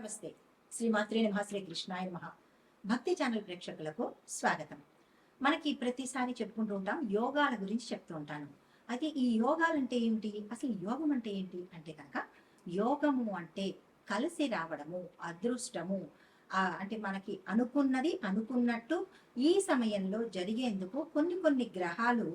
నమస్తే. శ్రీమాత్రే నమః. శ్రీ కృష్ణాయ నమః. భక్తి ఛానల్ ప్రేక్షకులకు స్వాగతం. మనకి ప్రతిసారి చెప్పుకుంటూ ఉంటాం, యోగాల గురించి చెప్తూ ఉంటాను. అయితే ఈ యోగాలు అంటే ఏమిటి, అసలు యోగం అంటే ఏంటి అంటే కనుక, యోగము అంటే కలిసి రావడము, అదృష్టము. అంటే మనకి అనుకున్నది అనుకున్నట్టు ఈ సమయంలో జరిగేందుకు కొన్ని కొన్ని గ్రహాలు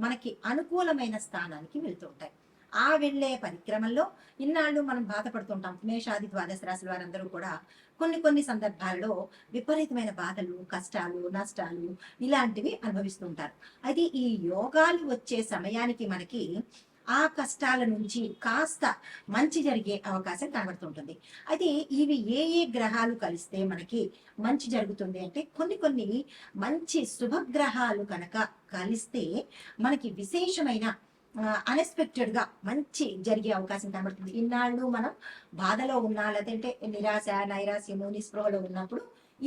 మనకి అనుకూలమైన స్థానానికి వెళ్తూ ఉంటాయి. ఆ వెళ్ళే పరిక్రమల్లో ఇన్నాళ్ళు మనం బాధపడుతుంటాం. మేషాది ద్వాదశ రాశుల వారందరూ కూడా కొన్ని కొన్ని సందర్భాల్లో విపరీతమైన బాధలు, కష్టాలు, నష్టాలు ఇలాంటివి అనుభవిస్తుంటారు. అయితే ఈ యోగాలు వచ్చే సమయానికి మనకి ఆ కష్టాల నుంచి కాస్త మంచి జరిగే అవకాశం కనబడుతుంటుంది. అయితే ఇవి ఏ ఏ గ్రహాలు కలిస్తే మనకి మంచి జరుగుతుంది అంటే, కొన్ని కొన్ని మంచి శుభగ్రహాలు కనుక కలిస్తే మనకి విశేషమైన అన్ఎక్స్పెక్టెడ్ గా మంచి జరిగే అవకాశం కనబడుతుంది. ఇన్నాళ్ళు మనం బాధలో ఉన్నా, లేదంటే నిరాశ, నైరాశ్యము, నిస్పృహలో ఉన్నప్పుడు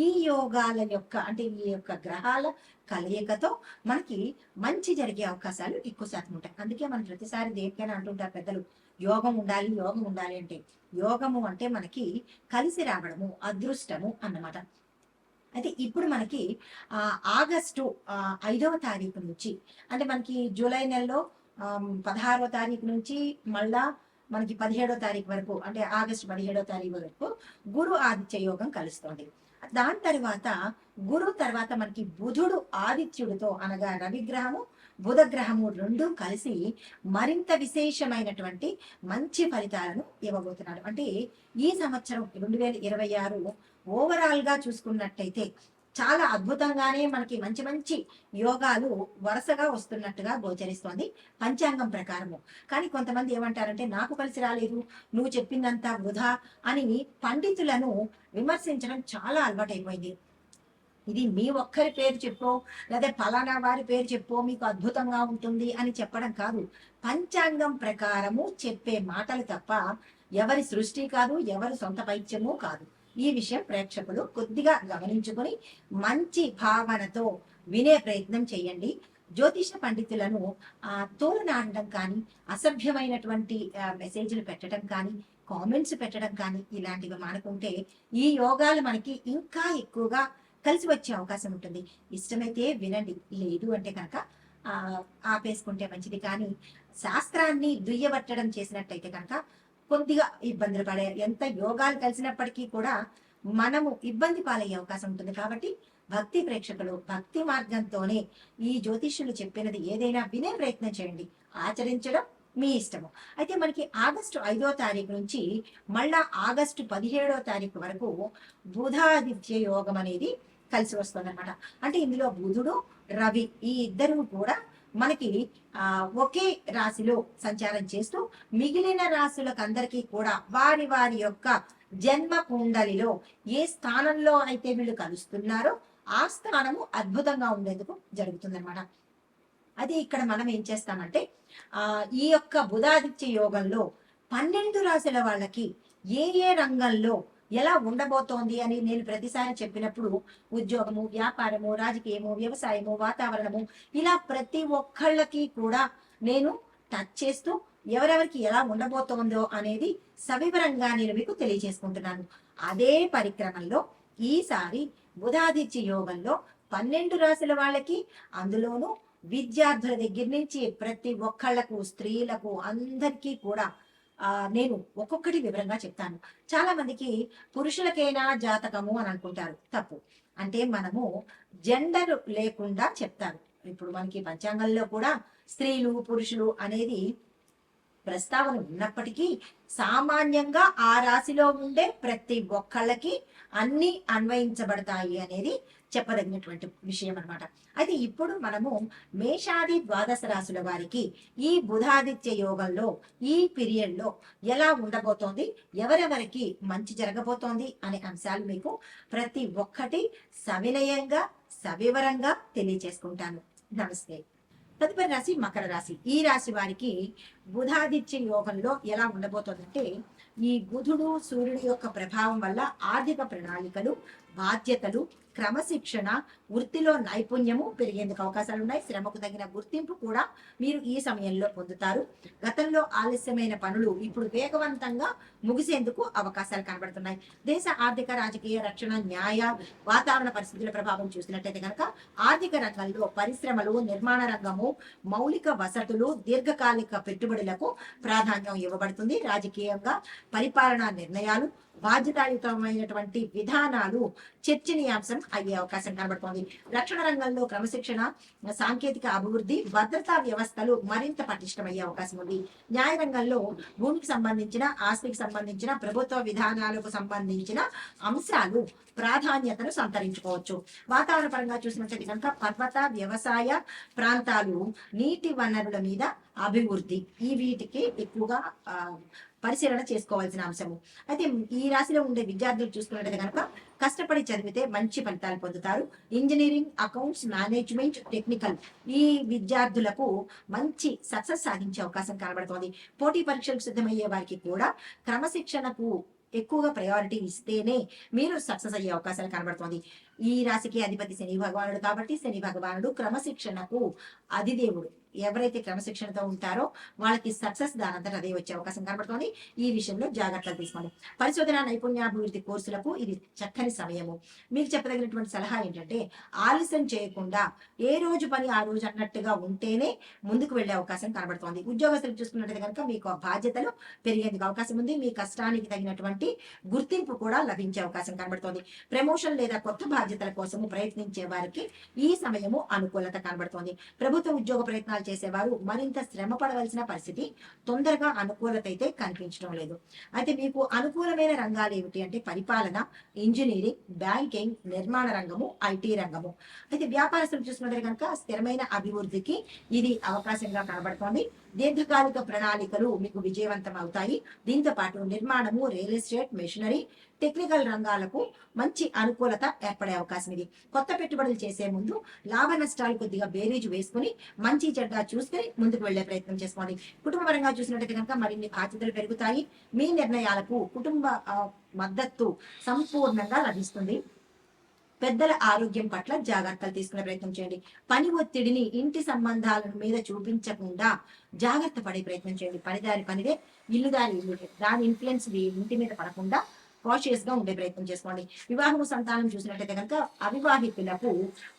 ఈ యోగాల యొక్క అంటే ఈ యొక్క గ్రహాల కలయికతో మనకి మంచి జరిగే అవకాశాలు ఎక్కువ శాతం ఉంటాయి. అందుకే మనం ప్రతిసారి దేనికైనా అంటుంటారు పెద్దలు, యోగం ఉండాలి, యోగం ఉండాలి అంటే. యోగము అంటే మనకి కలిసి రావడము, అదృష్టము అన్నమాట. అయితే ఇప్పుడు మనకి ఆగస్టు 5వ తారీఖు నుంచి, అంటే మనకి జూలై నెలలో 16వ తారీఖు నుంచి మళ్ళా మనకి 17వ తారీఖు వరకు, అంటే ఆగస్టు 17వ తారీఖు వరకు గురు ఆదిత్య యోగం కలుస్తోంది. దాని తర్వాత గురు తర్వాత మనకి బుధుడు ఆదిత్యుడితో, అనగా రవిగ్రహము బుధగ్రహము రెండు కలిసి మరింత విశేషమైనటువంటి మంచి ఫలితాలను ఇవ్వబోతున్నాడు. అంటే ఈ సంవత్సరం 2026 ఓవరాల్ గా చూసుకున్నట్టయితే చాలా అద్భుతంగానే మనకి మంచి మంచి యోగాలు వరుసగా వస్తున్నట్టుగా గోచరిస్తోంది పంచాంగం ప్రకారము. కానీ కొంతమంది ఏమంటారంటే, నాకు కలిసి రాలేదు, నువ్వు చెప్పిందంతా వృధా అని పండితులను విమర్శించడం చాలా అలవాటైపోయింది. ఇది మీ ఒక్కరి పేరు చెప్పో, లేదా ఫలానా వారి పేరు చెప్పో మీకు అద్భుతంగా ఉంటుంది అని చెప్పడం కాదు. పంచాంగం ప్రకారము చెప్పే మాటలు తప్ప ఎవరి సృష్టి కాదు, ఎవరి సొంత పైత్యము కాదు. ఈ విషయం ప్రేక్షకులు కొద్దిగా గమనించుకొని మంచి భావనతో వినే ప్రయత్నం చేయండి. జ్యోతిష పండితులను తోలునాడడం కానీ, అసభ్యమైనటువంటి మెసేజ్లు పెట్టడం కానీ, కామెంట్స్ పెట్టడం కానీ ఇలాంటివి మానుకుంటే ఈ యోగాలు మనకి ఇంకా ఎక్కువగా కలిసి వచ్చే అవకాశం ఉంటుంది. ఇష్టమైతే వినండి, లేదు అంటే కనుక ఆపేసుకుంటే మంచిది. కానీ శాస్త్రాన్ని దుయ్యబట్టడం చేసినట్టయితే కనుక కొద్దిగా ఇబ్బందులు పడే, ఎంత యోగాలు కలిసినప్పటికీ కూడా మనము ఇబ్బంది పాలయ్యే అవకాశం ఉంటుంది. కాబట్టి భక్తి ప్రేక్షకులు భక్తి మార్గంతోనే ఈ జ్యోతిష్యులు చెప్పినది ఏదైనా వినే ప్రయత్నం చేయండి. ఆచరించడం మీ ఇష్టము. అయితే మనకి ఆగస్టు 5వ తారీఖు నుంచి మళ్ళా ఆగస్టు 17వ తారీఖు వరకు బుధాదిత్య యోగం అనేది కలిసి వస్తుంది అనమాట. అంటే ఇందులో బుధుడు, రవి ఈ ఇద్దరు కూడా మనకి ఒకే రాశిలో సంచారం చేస్తూ మిగిలిన రాశులకు అందరికీ కూడా వారి వారి యొక్క జన్మ కుండలిలో ఏ స్థానంలో అయితే వీళ్ళు కలుస్తున్నారో ఆ స్థానము అద్భుతంగా ఉండేందుకు జరుగుతుందన్నమాట. అది ఇక్కడ మనం ఏం చేస్తామంటే, ఈ యొక్క బుధాదిత్య యోగంలో 12 రాశుల వాళ్ళకి ఏ ఏ రంగంలో ఎలా ఉండబోతోంది అని నేను ప్రతిసారి చెప్పినప్పుడు, ఉద్యోగము, వ్యాపారము, రాజకీయము, వ్యవసాయము, వాతావరణము, ఇలా ప్రతి ఒక్కళ్ళకి కూడా నేను టచ్ చేస్తూ ఎవరెవరికి ఎలా ఉండబోతోందో అనేది సవివరంగా నేను మీకు తెలియజేసుకుంటున్నాను. అదే పరిక్రమంలో ఈసారి బుధాదిత్య యోగంలో 12 రాశుల వాళ్ళకి, అందులోనూ విద్యార్థుల దగ్గర నుంచి ప్రతి ఒక్కళ్లకు, స్త్రీలకు అందరికీ కూడా నేను ఒక్కొక్కటి వివరంగా చెప్తాను. చాలా మందికి పురుషులకైనా జాతకము అని అనుకుంటారు. తప్పు. అంటే మనము జెండర్ లేకుండా చెప్తారు. ఇప్పుడు మనకి పంచాంగంలో కూడా స్త్రీలు, పురుషులు అనేది ప్రస్తావన ఉన్నప్పటికీ సామాన్యంగా ఆ రాశిలో ఉండే ప్రతి ఒక్కళ్ళకి అన్ని అన్వయించబడతాయి అనేది చెప్పదగినటువంటి విషయం అనమాట. అయితే ఇప్పుడు మనము మేషాది ద్వాదశ రాశుల వారికి ఈ బుధాదిత్య యోగంలో ఈ పీరియడ్ లో ఎలా ఉండబోతోంది, ఎవరెవరికి మంచి జరగబోతోంది అనే అంశాలు మీకు ప్రతి ఒక్కటి సవినయంగా సవివరంగా తెలియజేసుకుంటాను. నమస్తే. తదుపరి రాశి మకర రాశి. ఈ రాశి వారికి బుధాదిత్య యోగంలో ఎలా ఉండబోతోందంటే, ఈ బుధుడు సూర్యుడి యొక్క ప్రభావం వల్ల ఆర్థిక ప్రణాళికలు, బాధ్యతలు, క్రమశిక్షణ, వృత్తిలో నైపుణ్యము పెరిగేందుకు అవకాశాలు ఉన్నాయి. శ్రమకు తగిన గుర్తింపు కూడా మీరు ఈ సమయంలో పొందుతారు. గతంలో ఆలస్యమైన పనులు ఇప్పుడు వేగవంతంగా ముగిసేందుకు అవకాశాలు కనబడుతున్నాయి. దేశ ఆర్థిక, రాజకీయ, రక్షణ, న్యాయ, వాతావరణ పరిస్థితుల ప్రభావం చూసినట్టయితే కనుక ఆర్థిక రంగంలో పరిశ్రమలు, నిర్మాణ రంగము, మౌలిక వసతులు, దీర్ఘకాలిక పెట్టుబడులకు ప్రాధాన్యం ఇవ్వబడుతుంది. రాజకీయంగా పరిపాలనా నిర్ణయాలు, బాధ్యతాయుతమైనటువంటి విధానాలు చర్చనీయాంశం అయ్యే అవకాశం కనబడుతోంది. రక్షణ రంగంలో క్రమశిక్షణ, సాంకేతిక అభివృద్ధి, భద్రతా వ్యవస్థలు మరింత పటిష్టమయ్యే అవకాశం ఉంది. న్యాయ రంగంలో భూమికి సంబంధించిన, ఆస్తికి సంబంధించిన, ప్రభుత్వ విధానాలకు సంబంధించిన అంశాలు ప్రాధాన్యతను సంతరించుకోవచ్చు. వాతావరణ పరంగా చూసినట్లయితే కనుక పర్వత, వ్యవసాయ ప్రాంతాలు, నీటి వనరుల మీద అభివృద్ధి, ఈ వీటికి ఎక్కువగా పరిశీలన చేసుకోవాల్సిన అంశము. అయితే ఈ రాశిలో ఉండే విద్యార్థులు చూసుకున్నట్లయితే కనుక కష్టపడి చదివితే మంచి ఫలితాలు పొందుతారు. ఇంజనీరింగ్, అకౌంట్స్, మేనేజ్మెంట్, టెక్నికల్ ఈ విద్యార్థులకు మంచి సక్సెస్ సాధించే అవకాశం కనబడుతోంది. పోటీ పరీక్షలకు సిద్ధమయ్యే వారికి కూడా క్రమశిక్షణకు ఎక్కువగా ప్రయారిటీ ఇస్తేనే మీరు సక్సెస్ అయ్యే అవకాశాలు కనబడుతోంది. ఈ రాశికి అధిపతి శని భగవానుడు కాబట్టి శని భగవానుడు క్రమశిక్షణకు అధిదేవుడు. ఎవరైతే క్రమశిక్షణతో ఉంటారో వాళ్ళకి సక్సెస్ దానంతట అదే వచ్చే అవకాశం కనబడుతోంది. ఈ విషయంలో జాగ్రత్తలు తీసుకోండి. పరిశోధన, నైపుణ్యాభివృద్ధి కోర్సులకు ఇది చక్కని సమయము. మీకు చెప్పదగినటువంటి సలహా ఏంటంటే ఆలస్యం చేయకుండా ఏ రోజు పని ఆ రోజు అన్నట్టుగా ఉంటేనే ముందుకు వెళ్లే అవకాశం కనబడుతోంది. ఉద్యోగస్తులు చూసుకున్నట్లయితే కనుక మీకు ఆ బాధ్యతలు పెరిగేందుకు అవకాశం ఉంది. మీ కష్టానికి తగినటువంటి గుర్తింపు కూడా లభించే అవకాశం కనబడుతోంది. ప్రమోషన్ లేదా కొత్త బాధ్యతల కోసము ప్రయత్నించే వారికి ఈ సమయము అనుకూలత కనబడుతోంది. ప్రభుత్వ ఉద్యోగ ప్రయత్నాలు చేసేవారు మరింత శ్రమ పడవలసిన పరిస్థితి, తొందరగా అనుకూలత అయితే కనిపించడం లేదు. అయితే మీకు అనుకూలమైన రంగాలు ఏమిటి అంటే పరిపాలన, ఇంజనీరింగ్, బ్యాంకింగ్, నిర్మాణ రంగము, ఐటీ రంగము. అయితే వ్యాపారస్తులు చూసుకుంటే కనుక స్థిరమైన అభివృద్ధికి ఇది అవకాశంగా కనబడుతోంది. దీర్ఘకాలిక ప్రణాళికలు మీకు విజయవంతం అవుతాయి. దీంతో పాటు నిర్మాణము, రియల్ ఎస్టేట్, మెషినరీ, టెక్నికల్ రంగాలకు మంచి అనుకూలత ఏర్పడే అవకాశం ఇది. కొత్త పెట్టుబడులు చేసే ముందు లాభ నష్టాలు కొద్దిగా బేరీజు వేసుకుని మంచి చెడ్డ చూసుకుని ముందుకు వెళ్లే ప్రయత్నం చేసుకోండి. కుటుంబ పరంగా చూసినట్టయితే కనుక మరిన్ని బాధ్యతలు పెరుగుతాయి. మీ నిర్ణయాలకు కుటుంబ మద్దతు సంపూర్ణంగా లభిస్తుంది. పెద్దల ఆరోగ్యం పట్ల జాగ్రత్తలు తీసుకునే ప్రయత్నం చేయండి. పని ఒత్తిడిని ఇంటి సంబంధాల మీద చూపించకుండా జాగ్రత్త పడే ప్రయత్నం చేయండి. పనిదారి పనిదే, ఇల్లుదారి ఇల్లుదే. దాని ఇన్ఫ్లుయెన్స్ ఇంటి మీద పడకుండా కాషియస్ గా ఉండే ప్రయత్నం చేసుకోండి. వివాహము, సంతానం చూసినట్లయితే కనుక అవివాహితులకు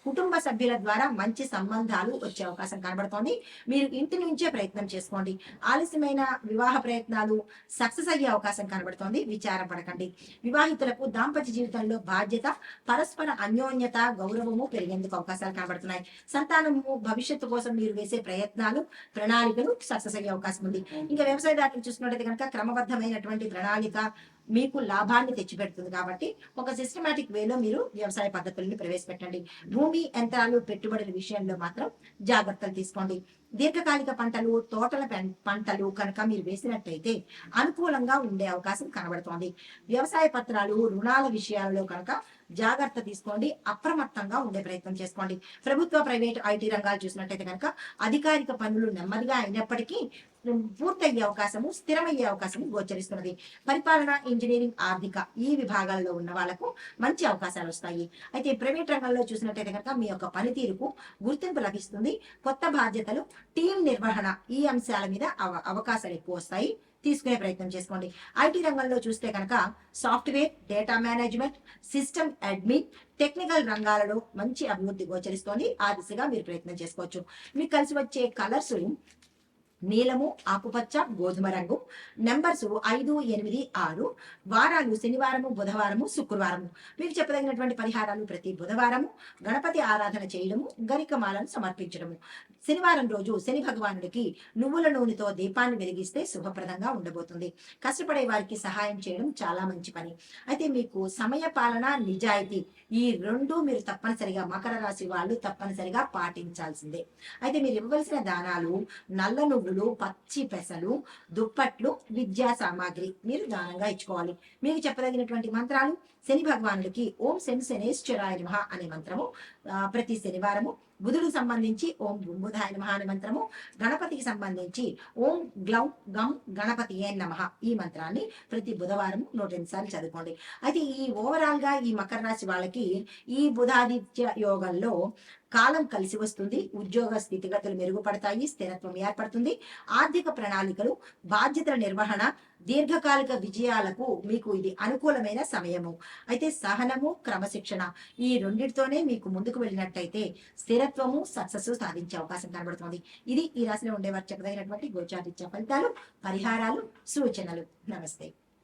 కుటుంబ సభ్యుల ద్వారా మంచి సంబంధాలు వచ్చే అవకాశం కనబడుతోంది. మీరు ఇంటి నుంచే ప్రయత్నం చేసుకోండి. ఆలస్యమైన వివాహ ప్రయత్నాలు సక్సెస్ అయ్యే అవకాశం కనబడుతోంది. విచారం పడకండి. వివాహితులకు దాంపత్య జీవితంలో బాధ్యత, పరస్పర అన్యోన్యత, గౌరవము పెరిగేందుకు అవకాశాలు కనబడుతున్నాయి. సంతానము భవిష్యత్తు కోసం మీరు వేసే ప్రయత్నాలు, ప్రణాళికలు సక్సెస్ అయ్యే అవకాశం ఉంది. ఇంకా వ్యవసాయదారులు చూసుకున్నట్లయితే కనుక క్రమబద్ధమైనటువంటి ప్రణాళిక మీకు లాభాన్ని తెచ్చిపెడుతుంది. కాబట్టి ఒక సిస్టమాటిక్ వేలో మీరు వ్యవసాయ పద్ధతులను ప్రవేశపెట్టండి. భూమి, యంత్రాలు, పెట్టుబడుల విషయంలో మాత్రం జాగ్రత్తలు తీసుకోండి. దీర్ఘకాలిక పంటలు, తోటల పంటలు కనుక మీరు వేసినట్లయితే అనుకూలంగా ఉండే అవకాశం కనబడుతోంది. వ్యవసాయ పత్రాలు, రుణాల విషయాలలో కనుక జాగ్రత్త తీసుకోండి. అప్రమత్తంగా ఉండే ప్రయత్నం చేసుకోండి. ప్రభుత్వ, ప్రైవేట్, ఐటీ రంగాలు చూసినట్లయితే కనుక అధికారిక పనులు నెమ్మదిగా అయినప్పటికీ పూర్తయ్యే అవకాశము, స్థిరమయ్యే అవకాశము గోచరిస్తున్నది. పరిపాలన, ఇంజనీరింగ్, ఆర్థిక ఈ విభాగాల్లో ఉన్న వాళ్ళకు మంచి అవకాశాలు వస్తాయి. అయితే ప్రైవేట్ రంగంలో చూసినట్లయితే కనుక మీ యొక్క పనితీరుకు గుర్తింపు లభిస్తుంది. కొత్త బాధ్యతలు, టీం నిర్వహణ ఈ అంశాల మీద అవకాశాలు ఎక్కువ వస్తాయి. తీసుకునే ప్రయత్నం చేసుకోండి. ఐటీ రంగంలో చూస్తే కనుక software, data management, system admin, technical రంగాలలో మంచి అభివృద్ధి గోచరిస్తోంది. ఆ దిశగా మీరు ప్రయత్నం చేసుకోవచ్చు. మీకు కలిసి వచ్చే కలర్స్ నీలము, ఆకుపచ్చ, గోధుమ రంగు. నెంబర్స్ 5, 8, 6. వారాలు శనివారము, బుధవారము, శుక్రవారము. మీకు చెప్పదగినటువంటి పరిహారాలు ప్రతి బుధవారము గణపతి ఆరాధన చేయడము, గరికమాలను సమర్పించడము. శనివారం రోజు శని భగవానుడికి నువ్వుల నూనెతో దీపాన్ని వెలిగిస్తే శుభప్రదంగా ఉండబోతుంది. కష్టపడే వారికి సహాయం చేయడం చాలా మంచి పని. అయితే మీకు సమయ పాలన, నిజాయితీ ఈ రెండు మీరు తప్పనిసరిగా మకర రాశి వాళ్ళు తప్పనిసరిగా పాటించాల్సిందే. అయితే మీరు ఇవ్వవలసిన దానాలు నల్ల నువ్వులు, పచ్చి పెసలు, దుప్పట్లు, విద్యా సామాగ్రి మీరు దానంగా ఇచ్చుకోవాలి. మీకు చెప్పదగినటువంటి మంత్రాలు శని భగవానుడికి ఓం శని శనేశ్వరాయ నమః అనే మంత్రము ప్రతి శనివారము బుధుడికి సంబంధించి ఓం బుంబుధాయ నమః అనే మంత్రము, గణపతికి సంబంధించి ఓం గ్లౌం గం గణపతియే నమః ఈ మంత్రాన్ని ప్రతి బుధవారం 108 సార్లు చదువుకోండి. అయితే ఈ ఓవరాల్ గా ఈ మకర రాశి వాళ్ళకి ఈ బుధాదిత్య యోగంలో కాలం కలిసి వస్తుంది. ఉద్యోగ స్థితిగతులు మెరుగుపడతాయి, స్థిరత్వం ఏర్పడుతుంది. ఆర్థిక ప్రణాళికలు, బాధ్యతల నిర్వహణ, దీర్ఘకాలిక విజయాలకు మీకు ఇది అనుకూలమైన సమయము. అయితే సహనము, క్రమశిక్షణ ఈ రెండింటితోనే మీకు ముందుకు వెళ్ళినట్టయితే స్థిరత్వము, సక్సెస్ సాధించే అవకాశం కనబడుతుంది. ఇది ఈ రాశిలో ఉండేవారు చెప్పదగినటువంటి గోచారిత్య ఫలితాలు, పరిహారాలు, సూచనలు. నమస్తే.